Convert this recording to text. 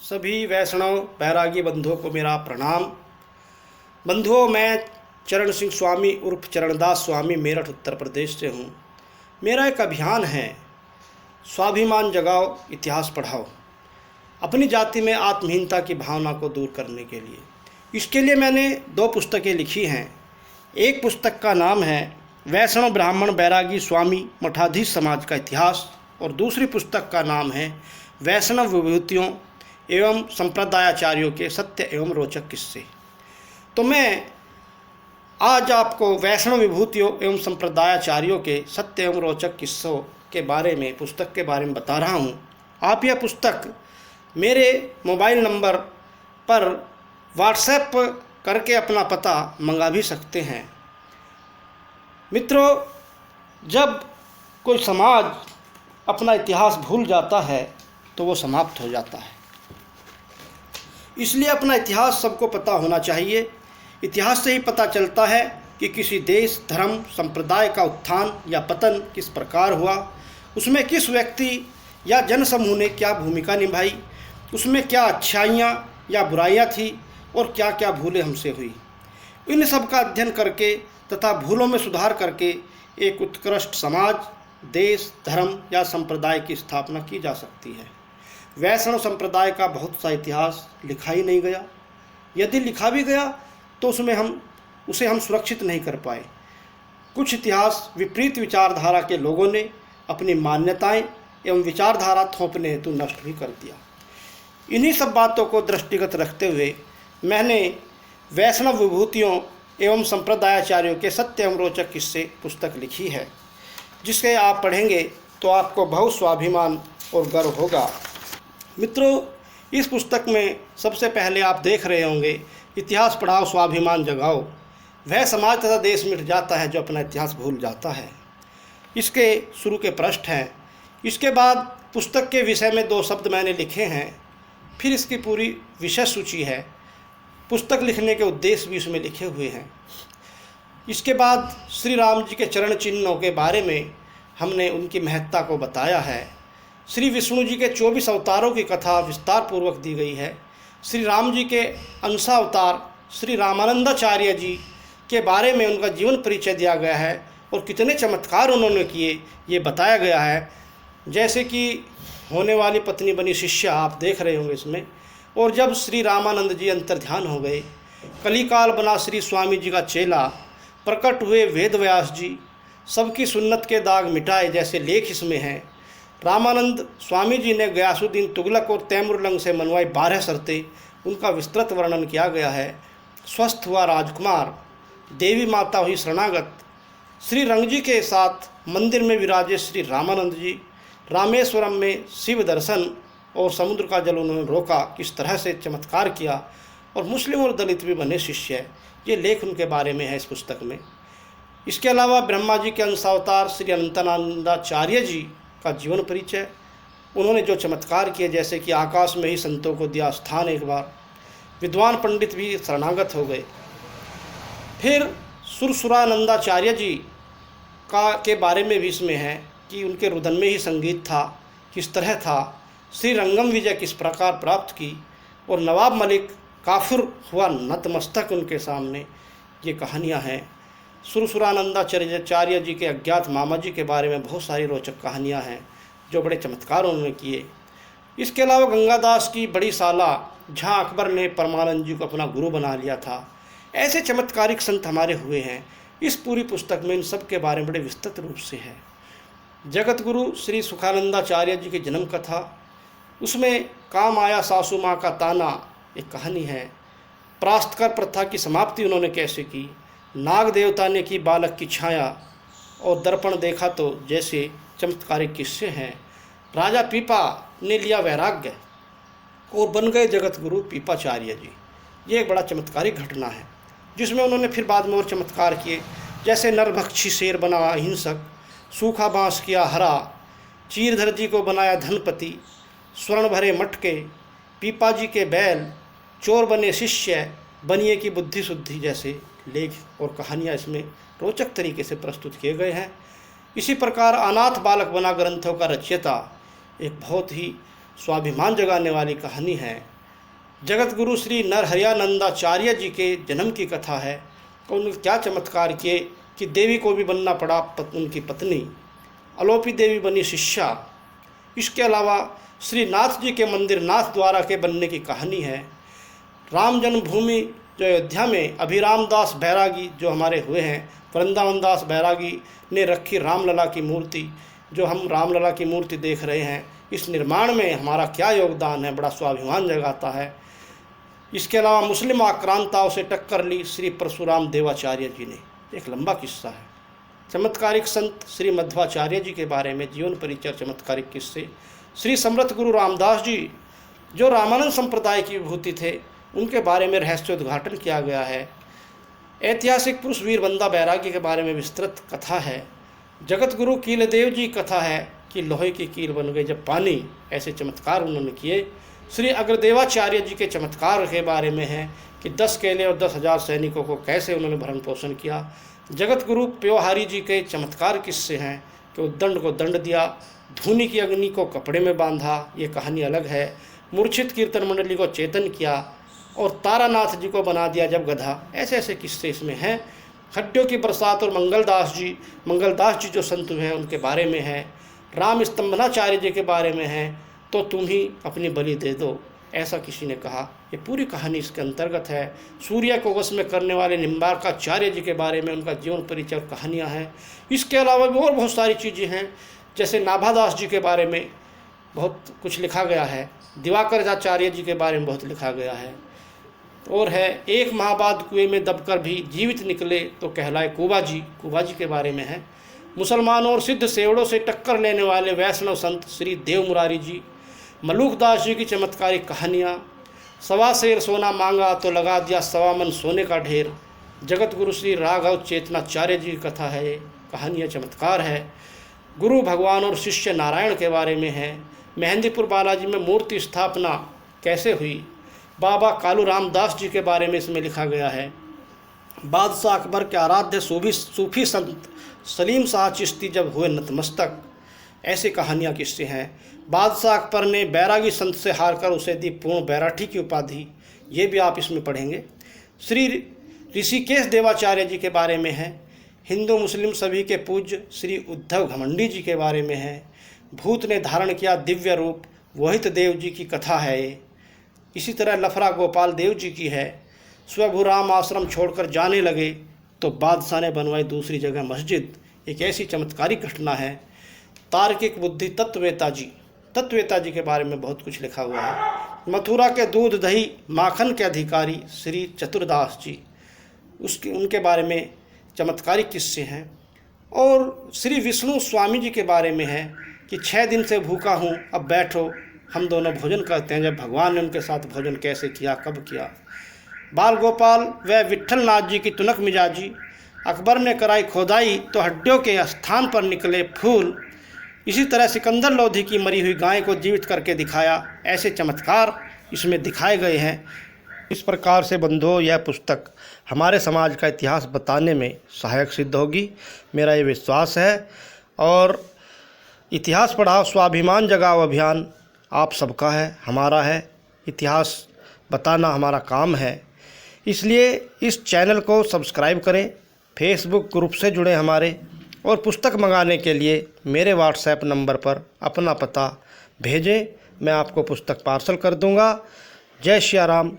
सभी वैष्णव बैरागी बंधुओं को मेरा प्रणाम। बंधुओं, मैं चरण सिंह स्वामी उर्फ चरणदास स्वामी मेरठ उत्तर प्रदेश से हूँ। मेरा एक अभियान है, स्वाभिमान जगाओ इतिहास पढ़ाओ, अपनी जाति में आत्महीनता की भावना को दूर करने के लिए। इसके लिए मैंने 2 पुस्तकें लिखी हैं। एक पुस्तक का नाम है वैष्णव ब्राह्मण बैरागी स्वामी मठाधीश समाज का इतिहास और दूसरी पुस्तक का नाम है वैष्णव विभूतियों एवं संप्रदायाचार्यों के सत्य एवं रोचक किस्से। तो मैं आज आपको वैष्णव विभूतियों एवं संप्रदायाचार्यों के सत्य एवं रोचक किस्सों के बारे में, पुस्तक के बारे में बता रहा हूँ। आप यह पुस्तक मेरे मोबाइल नंबर पर व्हाट्सएप करके अपना पता मंगा भी सकते हैं। मित्रों, जब कोई समाज अपना इतिहास भूल जाता है तो वो समाप्त हो जाता है। इसलिए अपना इतिहास सबको पता होना चाहिए। इतिहास से ही पता चलता है कि किसी देश, धर्म, संप्रदाय का उत्थान या पतन किस प्रकार हुआ, उसमें किस व्यक्ति या जनसमूह ने क्या भूमिका निभाई, उसमें क्या अच्छाइयाँ या बुराइयाँ थी और क्या क्या भूलें हमसे हुई। इन सब का अध्ययन करके तथा भूलों में सुधार करके एक उत्कृष्ट समाज, देश, धर्म या संप्रदाय की स्थापना की जा सकती है। वैष्णव संप्रदाय का बहुत सा इतिहास लिखा ही नहीं गया। यदि लिखा भी गया तो उसे हम सुरक्षित नहीं कर पाए। कुछ इतिहास विपरीत विचारधारा के लोगों ने अपनी मान्यताएं एवं विचारधारा थोपने हेतु नष्ट भी कर दिया। इन्हीं सब बातों को दृष्टिगत रखते हुए मैंने वैष्णव विभूतियों एवं संप्रदायाचार्यों के सत्य एवं रोचक किस्से पुस्तक लिखी है, जिसे आप पढ़ेंगे तो आपको बहुत स्वाभिमान और गर्व होगा। मित्रों, इस पुस्तक में सबसे पहले आप देख रहे होंगे, इतिहास पढ़ाओ स्वाभिमान जगाओ। वह समाज तथा देश मिट जाता है जो अपना इतिहास भूल जाता है। इसके शुरू के पृष्ठ हैं। इसके बाद पुस्तक के विषय में 2 शब्द मैंने लिखे हैं। फिर इसकी पूरी विषय सूची है। पुस्तक लिखने के उद्देश्य भी इसमें लिखे हुए हैं। इसके बाद श्री राम जी के चरण चिन्हों के बारे में हमने उनकी महत्ता को बताया है। श्री विष्णु जी के 24 अवतारों की कथा विस्तार पूर्वक दी गई है। श्री राम जी के अंशावतार श्री रामानंदाचार्य जी के बारे में उनका जीवन परिचय दिया गया है और कितने चमत्कार उन्होंने किए ये बताया गया है। जैसे कि होने वाली पत्नी बनी शिष्या आप देख रहे होंगे इसमें। और जब श्री रामानंद जी अंतर्ध्यान हो गए, कलिकाल बना श्री स्वामी जी का चेला, प्रकट हुए वेद व्यास जी, सबकी सुन्नत के दाग मिटाए जैसे लेख इसमें हैं। रामानंद स्वामी जी ने गयासुद्दीन तुगलक और तैमुरलंग से मनवाई 12 शर्तें, उनका विस्तृत वर्णन किया गया है। स्वस्थ हुआ राजकुमार, देवी माता हुई शरणागत, श्री रंग जी के साथ मंदिर में विराजे श्री रामानंद जी, रामेश्वरम में शिव दर्शन और समुद्र का जल उन्होंने रोका, किस तरह से चमत्कार किया, और मुस्लिम और दलित भी बने शिष्य। ये लेख उनके बारे में है इस पुस्तक में। इसके अलावा ब्रह्मा जी के अंशावतार श्री अनंतानंदाचार्य जी का जीवन परिचय, उन्होंने जो चमत्कार किए, जैसे कि आकाश में ही संतों को दिया स्थान एक बार, विद्वान पंडित भी शरणागत हो गए। फिर सुरसुरानंदाचार्य जी के बारे में भी इसमें है कि उनके रुदन में ही संगीत था, किस तरह था, श्री रंगम विजय किस प्रकार प्राप्त की, और नवाब मलिक काफिर हुआ नतमस्तक उनके सामने। ये कहानियाँ हैं। सुरसुरानंदाचार्य जी के अज्ञात मामा जी के बारे में बहुत सारी रोचक कहानियाँ हैं जो बड़े चमत्कार उन्होंने किए। इसके अलावा गंगादास की बड़ी साला, जहाँ अकबर ने परमानंद जी को अपना गुरु बना लिया था। ऐसे चमत्कारिक संत हमारे हुए हैं। इस पूरी पुस्तक में इन सब के बारे में बड़े विस्तृत रूप से है। जगत गुरु श्री सुखानंदाचार्य जी की जन्म कथा, उसमें काम आया सासू माँ का ताना, एक कहानी है। प्रास्तकर प्रथा की समाप्ति उन्होंने कैसे की, नाग देवता ने की बालक की छाया, और दर्पण देखा तो जैसे चमत्कारिक किस्से हैं। राजा पीपा ने लिया वैराग्य और बन गए जगत गुरु पीपाचार्य जी। ये एक बड़ा चमत्कारिक घटना है, जिसमें उन्होंने फिर बाद में और चमत्कार किए, जैसे नरभक्षी शेर बना अहिंसक, सूखा बांस किया हरा, चीरधर जी को बनाया धनपति, स्वर्ण भरे मटके, पीपा जी के बैल, चोर बने शिष्य, बनिए की बुद्धि शुद्धि जैसे लेख और कहानियाँ इसमें रोचक तरीके से प्रस्तुत किए गए हैं। इसी प्रकार अनाथ बालक बना ग्रंथों का रचयिता, एक बहुत ही स्वाभिमान जगाने वाली कहानी है। जगत गुरु श्री नरहरियानंदाचार्य जी के जन्म की कथा है। उन्होंने क्या चमत्कार किए कि देवी को भी बनना पड़ा उनकी पत्नी, अलोपी देवी बनी शिष्या। इसके अलावा श्री नाथ जी के मंदिर नाथ द्वारा के बनने की कहानी है। राम जन्मभूमि जो अयोध्या में अभिराम दास बैरागी जो हमारे हुए हैं, वृंदावन दास बैरागी ने रखी रामलला की मूर्ति, जो हम रामलला की मूर्ति देख रहे हैं, इस निर्माण में हमारा क्या योगदान है, बड़ा स्वाभिमान जगाता है। इसके अलावा मुस्लिम आक्रांताओं से टक्कर ली श्री परशुराम देवाचार्य जी ने, एक लंबा किस्सा है। चमत्कारिक संत श्री मध्वाचार्य जी के बारे में जीवन परिचय चमत्कारिक किस्से। श्री समर्थ गुरु रामदास जी जो रामानंद संप्रदाय की विभूति थे, उनके बारे में रहस्योद्घाटन किया गया है। ऐतिहासिक पुरुष वीर बंदा बैरागी के बारे में विस्तृत कथा है। जगत गुरु कीलदेव जी कथा है कि लोहे की कील बन गई जब पानी, ऐसे चमत्कार उन्होंने किए। श्री अग्रदेवाचार्य जी के चमत्कार के बारे में है कि 10 केले और 10,000 सैनिकों को कैसे उन्होंने भरण पोषण किया। जगत गुरु प्योहारी जी के चमत्कार किस्से हैं कि उद्दंड को दंड दिया, धूनी की अग्नि को कपड़े में बांधा, ये कहानी अलग है। मूर्छित कीर्तन मंडली को चेतन किया और तारानाथ जी को बना दिया जब गधा, ऐसे ऐसे किस्से इसमें हैं। हड्डियों की बरसात और मंगलदास जी जो संत हैं उनके बारे में है। राम स्तंभनाचार्य जी के बारे में है, तो तुम ही अपनी बलि दे दो, ऐसा किसी ने कहा। ये पूरी कहानी इसके अंतर्गत है। सूर्य को वश में करने वाले निम्बार्काचार्य जी के बारे में उनका जीवन परिचय और कहानियाँ हैं। इसके अलावा भी और बहुत सारी चीज़ें हैं, जैसे नाभादास जी के बारे में बहुत कुछ लिखा गया है, दिवाकर आचार्य जी के बारे में बहुत लिखा गया है। और है एक माह बाद कुएं में दबकर भी जीवित निकले तो कहलाए कुबा जी के बारे में है। मुसलमानों और सिद्ध सेवड़ों से टक्कर लेने वाले वैष्णव संत श्री देव मुरारी जी, मलूकदास जी की चमत्कारिक कहानियाँ। 1.25 सेर सोना मांगा तो लगा दिया 1.25 मन सोने का ढेर। जगत गुरु श्री राघव चेतनाचार्य जी की कथा है, ये कहानियाँ चमत्कार है। गुरु भगवान और शिष्य नारायण के बारे में है। मेहंदीपुर बालाजी में मूर्ति स्थापना कैसे हुई, बाबा कालू रामदास जी के बारे में इसमें लिखा गया है। बादशाह अकबर के आराध्य सूफी संत सलीम शाह चिश्ती जब हुए नतमस्तक, ऐसी कहानियाँ किस्से हैं। बादशाह अकबर ने बैरागी संत से हारकर उसे दी पूर्ण बैराठी की उपाधि, ये भी आप इसमें पढ़ेंगे। श्री ऋषिकेश देवाचार्य जी के बारे में है। हिंदू मुस्लिम सभी के पूज्य श्री उद्धव घमंडी जी के बारे में है। भूत ने धारण किया दिव्य रूप, वोहित देव जी की कथा है ये। इसी तरह लफरा गोपाल देव जी की है। स्वभुराम आश्रम छोड़कर जाने लगे तो बादशाह ने बनवाई दूसरी जगह मस्जिद, एक ऐसी चमत्कारिक घटना है। तार्किक बुद्धि तत्ववेता जी के बारे में बहुत कुछ लिखा हुआ है। मथुरा के दूध दही माखन के अधिकारी श्री चतुरदास जी, उनके बारे में चमत्कारिक किस्से हैं। और श्री विष्णु स्वामी जी के बारे में है कि 6 दिन से भूखा हूँ, अब बैठो हम दोनों भोजन करते हैं। जब भगवान ने उनके साथ भोजन कैसे किया, कब किया। बाल गोपाल व विट्ठल नाथ जी की तुनक मिजाजी। अकबर ने कराई खोदाई तो हड्डियों के स्थान पर निकले फूल। इसी तरह सिकंदर लोधी की मरी हुई गाय को जीवित करके दिखाया, ऐसे चमत्कार इसमें दिखाए गए हैं। इस प्रकार से बंधुओं, यह पुस्तक हमारे समाज का इतिहास बताने में सहायक सिद्ध होगी, मेरा ये विश्वास है। और इतिहास पढ़ाओ स्वाभिमान जगाओ अभियान आप सबका है, हमारा है। इतिहास बताना हमारा काम है, इसलिए इस चैनल को सब्सक्राइब करें, फेसबुक ग्रुप से जुड़े हमारे, और पुस्तक मंगाने के लिए मेरे व्हाट्सएप नंबर पर अपना पता भेजें, मैं आपको पुस्तक पार्सल कर दूंगा। जय श्री राम,